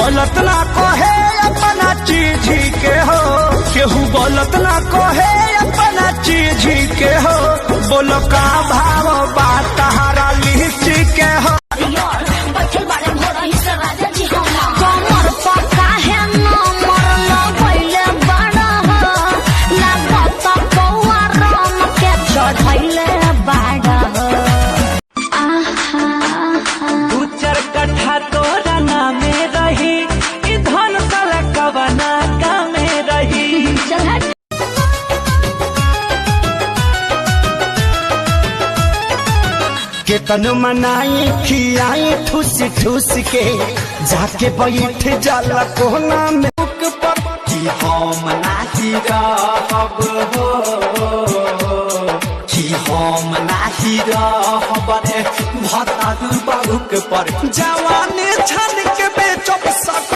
गलत ना कहे अपना चीज के हो, केहू गलत ना कहे अपना चीज के हो। बोलो का भाव बात तहारा लीची के हो। केतन मनाई खियाई ठूस ठूस के जाके बैठ जाला कोना में पर कि हम नाही रहब हो, कि हम नाही रहब रे भतारू बाबूक पर जवानी छन के बेचब।